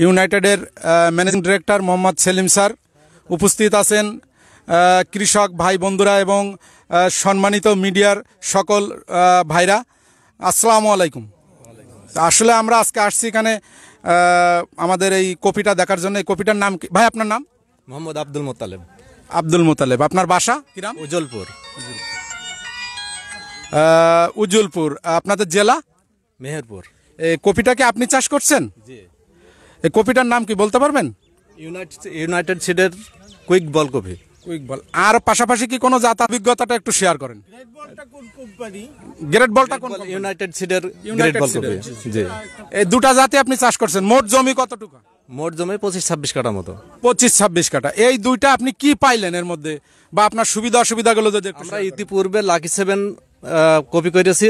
ইউনাইটেডের managing director Mohammad Selim sir, উপস্থিত আছেন কৃষক ভাই বন্ধুরা এবং সম্মানিত মিডিয়ার সকল ভাইরা, আসসালামু আলাইকুম। আসলে আমরা আজকে আসছি এখানে আমাদের এই কপিটা দেখার জন্য। এই কপিটার নাম কি ভাই? আপনার নাম? মোহাম্মদ আব্দুল মোতালেব। আব্দুল মোতালেব। আপনার বাসা কি নাম? উজ্জ্বলপুর। উজ্জ্বলপুর। আপনাদের জেলা? মেহেরপুর। এই কপিটাকে আপনি চাষ করছেন? জি। এই কপিটার নাম কি বলতে পারবেন? ইউনাইটেড সিডের কুইক বল কপি। কুইক বল। আর পাশাপাশি কি কোনো জাত অভিজ্ঞতাটা একটু শেয়ার করেন। গ্রেট বলটা কোন? ইউনাইটেড সিডের গ্রেট বল কপি। জি। এই দুটা জাতি আপনি চাষ করছেন। মোট জমি কতটুকু? মোট জমি 25-26 কাঠা মতো। 25-26 কাঠা। এই দুইটা আপনি কি পাইলেন এর মধ্যে, বা আপনার সুবিধা অসুবিধাগুলো যদি একটু? আমরা ইতিপূর্বে লাকি 7 কপি করেছি,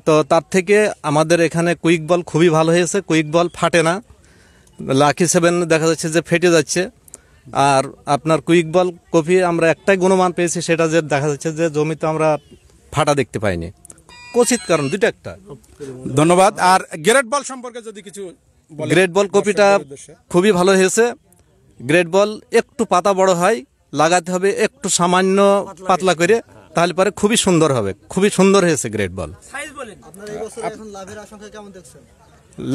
তো তার থেকে আমাদের এখানে কুইক বল খুবই ভালো হয়েছে। কুইক বল ফাটে না। লাকি 7 দেখা যাচ্ছে যে ফেটে যাচ্ছে। আর আপনার কুইক বল কপি আমরা একটাই গুণমান পেয়েছি, সেটা যে দেখা যাচ্ছে যে জমিতে আমরা ফাটা দেখতে পাইনি। কচিত কারণ দুইটা একটা। ধন্যবাদ। আর গ্রেট বল সম্পর্কে যদি কিছু বলেন। গ্রেট বল কপিটা খুবই ভালো হয়েছে। গ্রেট বল একটু পাতা বড় হয়, লাগাতে হবে একটু সামান্য পাতলা করে, তাহলে পরে খুবই সুন্দর হবে। খুবই সুন্দর হয়েছে গ্রেট বল।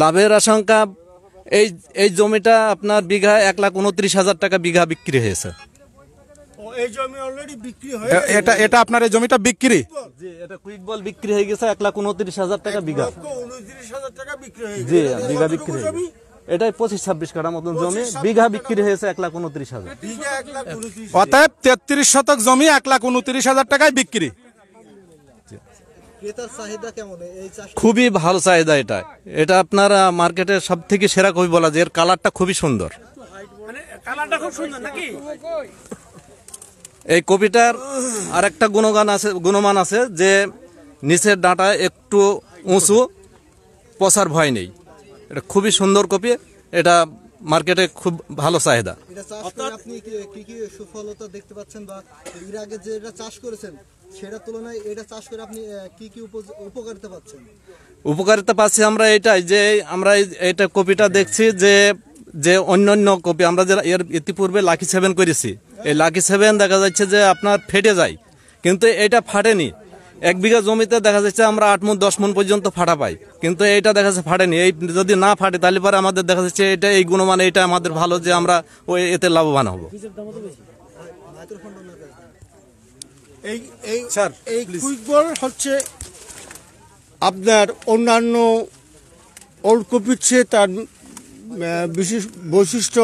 লাভের আশঙ্কা এই জমিটা আপনার বিঘা 1,29,000 টাকা বিঘা বিক্রি হয়েছে। এটা আপনার এই জমিটা বিক্রি? জি, এটা কুইক বল বিক্রি হয়ে গেছে 1,29,000 টাকা বিঘা। জি, বিঘা বিক্রি হয়ে গেছে। এটাই 25-26 কাঠা মতন জমি, বিঘা বিক্রি হয়েছে 1,29,000। অতএব 33 শতক জমি 1,29,000 টাকায় বিক্রি। খুবই ভালো চাহিদা। এটা আপনার মার্কেটের সব থেকে সেরা কপি বলা যায়। এর কালারটা খুবই সুন্দর। এই কপিটার আরেকটা গুণমান আছে যে নিচের ডাঁটা একটু উঁচু, পচার ভয় নেই। এটা খুবই সুন্দর কপি। এটা মার্কেটে খুব ভালো চাহিদা। আপনি কি কি সফলতা দেখতে পাচ্ছেন, বা এর আগে যে এটা চাষ করেছেন সেটার তুলনায় এটা চাষ করে আপনি কি কি উপকারিতা পাচ্ছেন? উপকারিতা পাচ্ছি আমরা এটাই যে আমরা এটা কপিটা দেখছি যে অন্যান্য কপি আমরা যে এর ইতিপূর্বে লাকি 7 করেছি, এই লাকি 7 দেখা যাচ্ছে যে আপনার ফেটে যায়, কিন্তু এটা ফাটেনি। 1 বিঘা জমিতে দেখা যাচ্ছে আমরা 8 মণ 10 মণ পর্যন্ত ফাটা পাই, কিন্তু এইটা দেখা যাচ্ছে ফাটেনি। এই যদি না ফাটে তাহলে পরে আমাদের দেখা যাচ্ছে এটা এই গুণমান এটা আমাদের ভালো, যে আমরা ওই এতে লাভবান হব। এই কুইক বল হচ্ছে আপনার অন্যান্য ওলকপির চেয়ে তার বিশেষ বৈশিষ্ট্য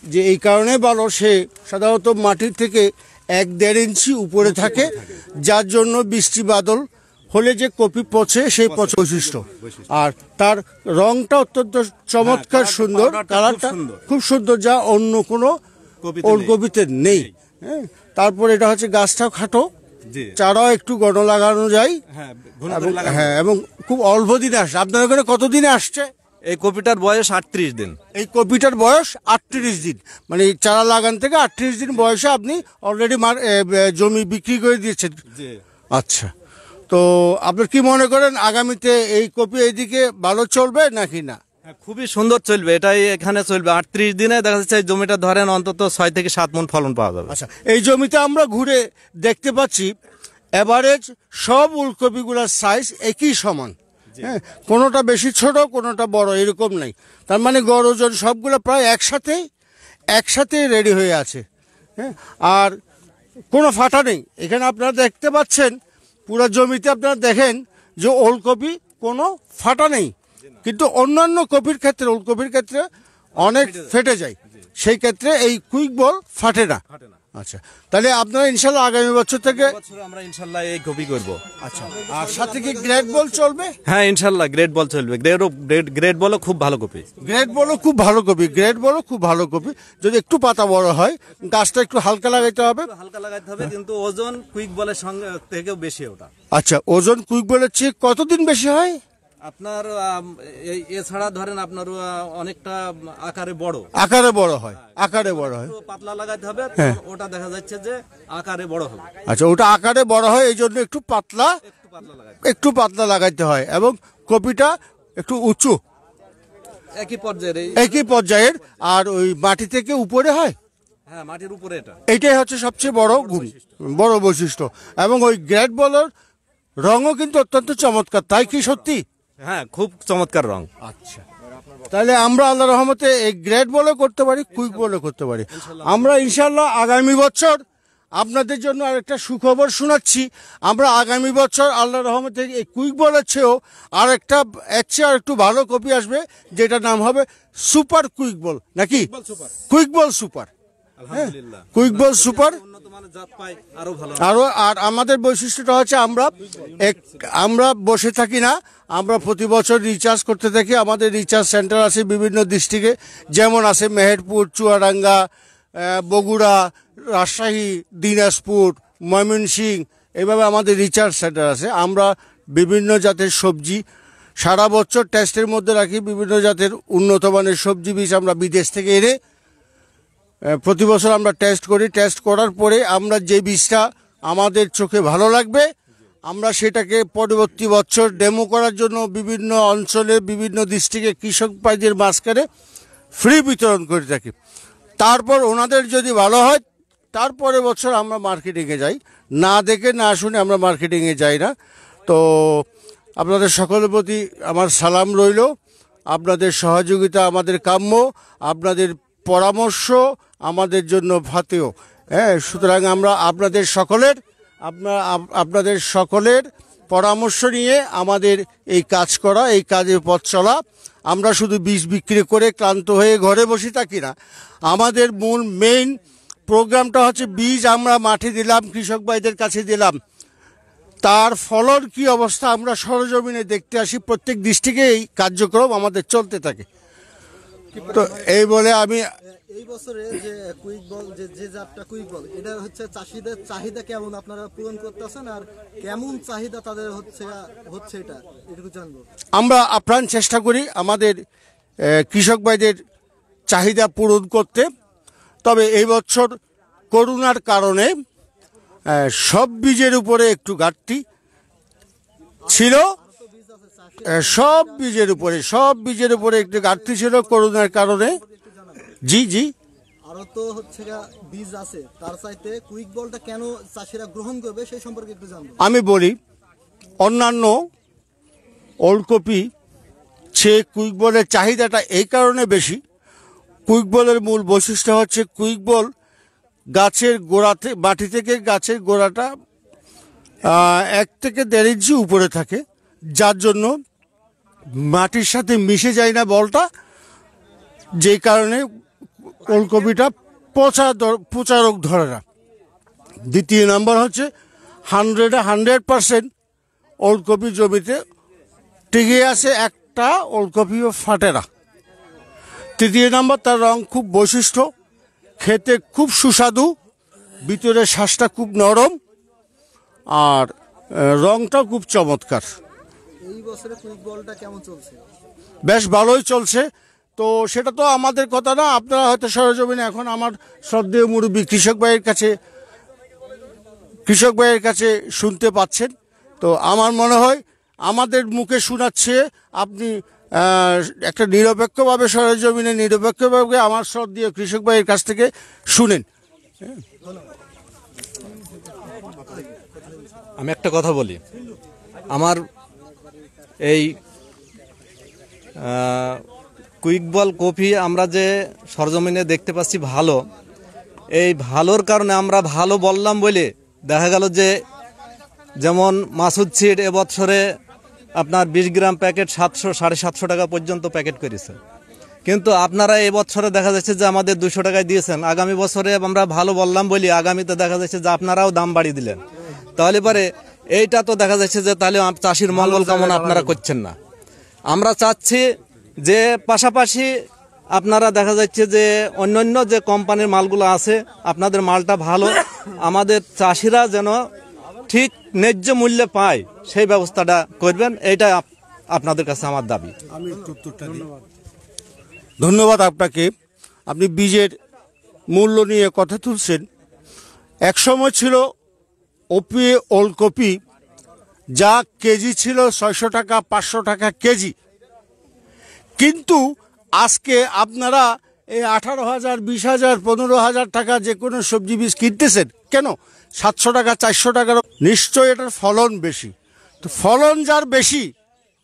যে এই কারণে ভালো, সে সাধারণত মাটির থেকে 1-1.5 ইঞ্চি উপরে থাকে, যার জন্য বৃষ্টি বাদল হলে যে কপি পচে সেই পচা বৈশিষ্ট্য। আর তার রংটা অত্যন্ত চমৎকার সুন্দর, কালারটা খুব সুন্দর, যা অন্য কোনো ওলকপিতে নেই। হ্যাঁ, তারপর এটা হচ্ছে গাছটাও খাটো, চারাও একটু গণ লাগানো যায়। হ্যাঁ, এবং খুব অল্প দিনে আসছে। আপনার ওখানে কতদিনে আসছে? এই কপিটার বয়স 38 দিন। এই কপিটার বয়স 38 দিন, মানে চারা লাগান থেকে 38 দিন বয়সে আপনি অলরেডি জমি বিক্রি করে দিয়েছেন। আচ্ছা, তো আপনার কি মনে করেন আগামীতে এই কপি এইদিকে ভালো চলবে নাকি না? খুবই সুন্দর চলবে। এটাই এখানে চলবে। 38 দিনে দেখা যাচ্ছে এই জমিটা ধরেন অন্তত 6 থেকে 7 মণ ফলন পাওয়া যাবে। আচ্ছা, এই জমিতে আমরা ঘুরে দেখতে পাচ্ছি এভারেজ সব ওলকপিগুলোর সাইজ একই সমান। হ্যাঁ, কোনোটা বেশি ছোট, কোনোটা বড়, এরকম নাই। তার মানে গড় ওজন সবগুলো প্রায় একসাথে রেডি হয়ে আছে। হ্যাঁ, আর কোনো ফাটা নেই। এখানে আপনারা দেখতে পাচ্ছেন পুরো জমিতে, আপনারা দেখেন যে ওলকপি কোনো ফাটা নেই, কিন্তু অন্যান্য কপির ক্ষেত্রে, ওলকপির ক্ষেত্রে অনেক ফেটে যায়। সেই ক্ষেত্রে এই কুইক বল ফাটে না। আচ্ছা, তাহলে আপনারা ইনশাল্লাহ আগামী বছর থেকে আমরা ইনশাল্লাহ এই কপি করব। আচ্ছা, আর সাথে কি গ্রেট বল চলবে? হ্যাঁ, ইনশাল্লাহ গ্রেট বল চলবে। গ্রেট বলও খুব ভালো কপি। গ্রেট বলও খুব ভালো কপি। গ্রেট বলও খুব ভালো কপি। যদি একটু পাতা বড় হয়, গাছটা একটু হালকা লাগাইতে হবে, কিন্তু ওজন কুইক বলের সঙ্গে থেকেও বেশি ওটা। আচ্ছা, ওজন কুইক বলের চেয়ে কতদিন বেশি হয়? আপনার এছাড়া ধরেন আপনার অনেকটা আকারে বড় হয়। আকারে বড় হয়, পাতলা লাগাতে হবে। ওটা দেখা যাচ্ছে যে আকারে বড় হবে। আচ্ছা, ওটা আকারে বড় হয়, এই জন্য একটু পাতলা লাগাইতে হয়, এবং কপিটা একটু উঁচু। একই পর্যায়ের একই পর্যায়ের, আর ওই মাটি থেকে উপরে হয়, হ্যাঁ মাটির উপরে এটা। এটাই হচ্ছে সবচেয়ে বড় গুণ, বড় বৈশিষ্ট্য। এবং ওই গ্রেট বলের রঙও কিন্তু অত্যন্ত চমৎকার, তাই কি সত্যি? হ্যাঁ খুব চমৎকার রং। আচ্ছা, তাহলে আমরা আল্লাহ রহমতে এই গ্রেট বলে করতে পারি, কুইক বলে করতে পারি। আমরা ইনশাল্লাহ আগামী বছর আপনাদের জন্য আরেকটা সুখবর শোনাচ্ছি। আমরা আগামী বছর আল্লাহ রহমতে এই কুইক বলের চেয়েও আরেকটা এর চেয়ে আর একটু ভালো কপি আসবে, যেটার নাম হবে সুপার কুইক বল, নাকি কুইক বল সুপার। আলহামদুলিল্লাহ, কুইক বল সুপার উন্নত মানের জাত পাই আরো ভালো। আরো, আর আমাদের বৈশিষ্ট্যটা হচ্ছে আমরা বসে থাকি না, আমরা প্রতি বছর রিচার্জ করতে থাকি। আমাদের রিচার্জ সেন্টার আছে বিভিন্ন ডিস্ট্রিক্টে, যেমন আছে মেহেরপুর, চুয়াডাঙ্গা, বগুড়া, রাজশাহী, দিনাজপুর, ময়মনসিংহ, এইভাবে আমাদের রিচার্জ সেন্টার আছে। আমরা বিভিন্ন জাতের সবজি সারা বছর টেস্টের মধ্যে রাখি, বিভিন্ন জাতের উন্নত মানের সবজি বীজ আমরা বিদেশ থেকে এনে প্রতি বছর আমরা টেস্ট করি। টেস্ট করার পরে আমরা যে বীজটা আমাদের চোখে ভালো লাগবে, আমরা সেটাকে পরবর্তী বছর ডেমো করার জন্য বিভিন্ন অঞ্চলে, বিভিন্ন ডিস্ট্রিক্টে কৃষক ভাইদের মাঝখানে ফ্রি বিতরণ করে থাকি। তারপর ওনাদের যদি ভালো হয়, তারপরে বছর আমরা মার্কেটিংয়ে যাই। না দেখে না শুনে আমরা মার্কেটিংয়ে যাই না। তো আপনাদের সকলের প্রতি আমার সালাম রইল। আপনাদের সহযোগিতা আমাদের কাম্য, আপনাদের পরামর্শ আমাদের জন্য ভাতেও। হ্যাঁ, সুতরাং আমরা আপনাদের সকলের পরামর্শ নিয়ে আমাদের এই কাজ করা, এই কাজের পথ চলা। আমরা শুধু বীজ বিক্রি করে ক্লান্ত হয়ে ঘরে বসে থাকি না। আমাদের মেইন প্রোগ্রামটা হচ্ছে বীজ আমরা মাঠে দিলাম, কৃষক ভাইদের কাছে দিলাম, তার ফলন কি অবস্থা আমরা সরজমিনে দেখতে আসি। প্রত্যেক ডিস্ট্রিক্টে এই কার্যক্রম আমাদের চলতে থাকে। তো এই বলে আমি এই বছরে যে কুইক বল, যে জাতটা কুইক বল, এটা হচ্ছে চাষিদের চাহিদা কেমন আপনারা পূরণ করতেছেন, আর কেমন চাহিদা তাদের হচ্ছে এটা এটুকু জানবো। আমরা আপ্রাণ চেষ্টা করি আমাদের কৃষক ভাইদের চাহিদা পূরণ করতে। তবে এই বছর করোনার কারণে সব বীজের উপরে একটু ঘাটতি ছিল, সব বীজের উপরে একটু ঘাটতি ছিল করোনার কারণে। জি আরো তো হচ্ছে বীজ আছে, তার চাইতে কুইক বলটা কেন চাষিরা গ্রহণ করবে সেই সম্পর্কে একটু জানবো। আমি বলি, অন্যান্য ওলকপি সে কুইক বলের চাহিদাটা এই কারণে বেশি। কুইক বলের মূল বৈশিষ্ট্য হচ্ছে কুইক বল গাছের গোড়াতে, মাটি থেকে গাছের গোড়াটা 1 থেকে 1.5 ইঞ্চি উপরে থাকে, যার জন্য মাটির সাথে মিশে যায় না বলটা, যে কারণে ওলকপিটা পচা রোগ ধরে না। দ্বিতীয় নাম্বার হচ্ছে 100% ওলকপি জমিতে টিকে আছে, একটা ওলকপিও ফাটে না। তৃতীয় নাম্বার, তার রং খুব বৈশিষ্ট্য, খেতে খুব সুস্বাদু, ভিতরের শ্বাসটা খুব নরম, আর রংটাও খুব চমৎকার। এই বছরে কুইক বলটা কেমন চলছে? বেশ ভালোই চলছে। তো সেটা তো আমাদের কথা না, আপনারা হয়তো সরজমিনে এখন আমার শ্রদ্ধেয় মুরব্বী কৃষক ভাইয়ের কাছে শুনতে পাচ্ছেন। তো আমার মনে হয় আমাদের মুখে শোনাচ্ছে, আপনি একটা নিরপেক্ষভাবে সরজমিনে নিরপেক্ষভাবে আমার শ্রদ্ধেয় কৃষক ভাইয়ের কাছ থেকে শুনেন। আমি একটা কথা বলি, আমার এই কুইক বল কপি আমরা যে সরজমিনে দেখতে পাচ্ছি ভালো, এই ভালোর কারণে আমরা ভালো বললাম বলে দেখা গেল যে, যেমন মাসুদ সিড এবছরে আপনার 20 গ্রাম প্যাকেট 700-750 টাকা পর্যন্ত প্যাকেট করেছে, কিন্তু আপনারা এবছরে দেখা যাচ্ছে যে আমাদের 200 টাকায় দিয়েছেন। আগামী বছরে আমরা ভালো বললাম বলি, আগামীতে দেখা যাচ্ছে যে আপনারাও দাম বাড়িয়ে দিলেন, তাহলে পরে এইটা তো দেখা যাচ্ছে যে তাহলে চাষির মঙ্গল কামনা আপনারা করছেন না। আমরা চাচ্ছি যে পাশাপাশি আপনারা দেখা যাচ্ছে যে অন্যান্য যে কোম্পানির মালগুলো আছে, আপনাদের মালটা ভালো, আমাদের চাষিরা যেন ঠিক ন্যায্য মূল্যে পায় সেই ব্যবস্থাটা করবেন, এইটা আপনাদের কাছে আমার দাবি। আমি উত্তরটা দিই। ধন্যবাদ আপনাকে। আপনি বীজের মূল্য নিয়ে কথা তুলছেন। এক সময় ছিল ওলকপি যা কেজি ছিল 600 টাকা 500 টাকা কেজি, কিন্তু আজকে আপনারা এই 18,000, 20,000, 15,000 টাকা যে কোনো সবজি বীজ কিনতেছেন কেন? 700 টাকা, 400 টাকার। নিশ্চয় এটার ফলন বেশি। তো ফলন যার বেশি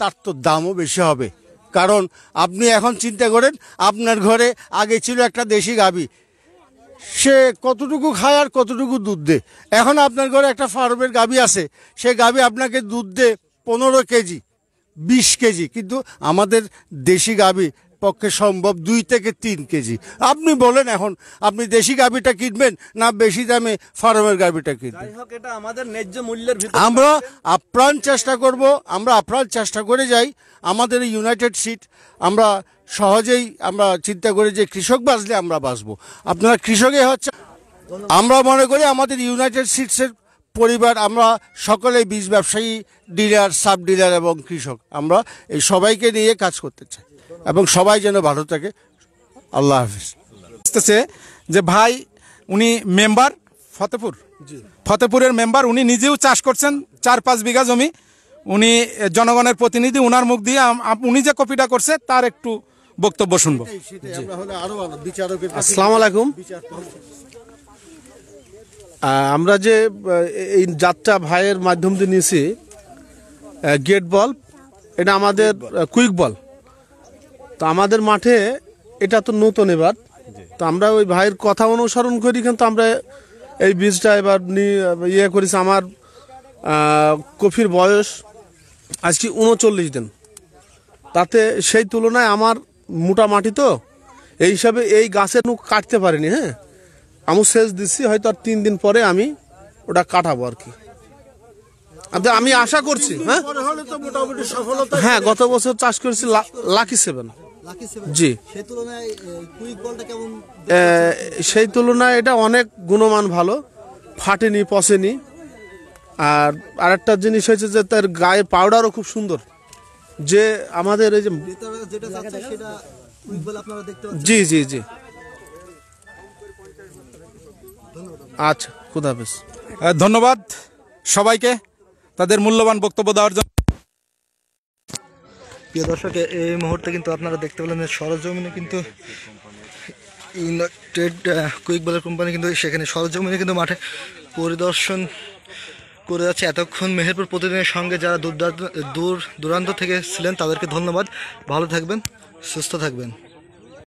তার তো দামও বেশি হবে। কারণ আপনি এখন চিন্তা করেন, আপনার ঘরে আগে ছিল একটা দেশি গাভী, সে কতটুকু খায় আর কতটুকু দুধ দেয়। এখন আপনার ঘরে একটা ফার্মের গাভী আছে, সে গাভী আপনাকে দুধ দেয় 15 কেজি, 20 কেজি, কিন্তু আমাদের দেশি গাভী পক্ষে সম্ভব 2 থেকে 3 কেজি। আপনি বলেন এখন আপনি দেশি গাভীটা কিনবেন না বেশি দামে ফার্মের গাভীটা কিনবেন? যাই হোক, এটা আমাদের ন্যায্য মূল্যের ভিতরে আমরা আপ্রাণ চেষ্টা করব, আমরা আপ্রাণ চেষ্টা করে যাই। আমাদের এই ইউনাইটেড সিড আমরা সহজেই আমরা চিন্তা করি যে কৃষক বাঁচলে আমরা বাঁচবো। আপনারা কৃষকই হচ্ছে, আমরা মনে করি আমাদের ইউনাইটেড সিডসের পরিবার, আমরা সকলেই বীজ ব্যবসায়ী, ডিলার, সাব ডিলার এবং কৃষক, আমরা এই সবাইকে নিয়ে কাজ করতে চাই এবং সবাই যেন ভালো থাকে। আল্লাহ হাফিজ। বুঝতেছে যে ভাই উনি মেম্বার ফতেপুরের মেম্বার, উনি নিজেও চাষ করছেন 4-5 বিঘা জমি। উনি জনগণের প্রতিনিধি, উনার মুখ দিয়ে উনি যে কপিটা করছে তার একটু বক্তব্য শুনবো। আসসালামু আলাইকুম। আমরা যে এই যাত্রা ভাইয়ের মাধ্যম দিয়ে নিয়েছি গেট বল, এটা আমাদের কুইক বল। তো আমাদের মাঠে এটা তো নতুন এবার, তো আমরা ওই ভাইয়ের কথা অনুসরণ করি, কিন্তু আমরা এই বীজটা এবার ইয়ে করেছি। আমার কপির বয়স আজকে 39 দিন, তাতে সেই তুলনায় আমার মোটা মাটি, তো এই হিসাবে এই গাছের নুক কাটতে পারিনি। হ্যাঁ, আমি সেচ দিচ্ছি, হয়তো আর 3 দিন পরে আমি ওটা কাটাবো আর কি। আমি আশা করছি। হ্যাঁ, গত বছর চাষ করেছি লাকি 7। জি, সেই তুলনায় এটা অনেক গুণমান ভালো, ফাটেনি, পচেনি। আর আরেকটা জিনিস হয়েছে যে তার গায়ে পাউডারও খুব সুন্দর। যে আমাদের এই যে জি জি জি আচ্ছা, খুদা হাফেজ। ধন্যবাদ সবাইকে তাদের মূল্যবান বক্তব্য দেওয়ার জন্য। প্রিয় দর্শক, এই মুহূর্তে কিন্তু আপনারা দেখতে পেলেন যে সরজমিনে কিন্তু ইউনাইটেড কুইক বলার কোম্পানি কিন্তু সেখানে সরজমিনে কিন্তু মাঠে পরিদর্শন করে যাচ্ছে। এতক্ষণ মেহেরপুর প্রতিদিনের সঙ্গে যারা দূর দূরান্ত থেকে ছিলেন তাদেরকে ধন্যবাদ। ভালো থাকবেন, সুস্থ থাকবেন।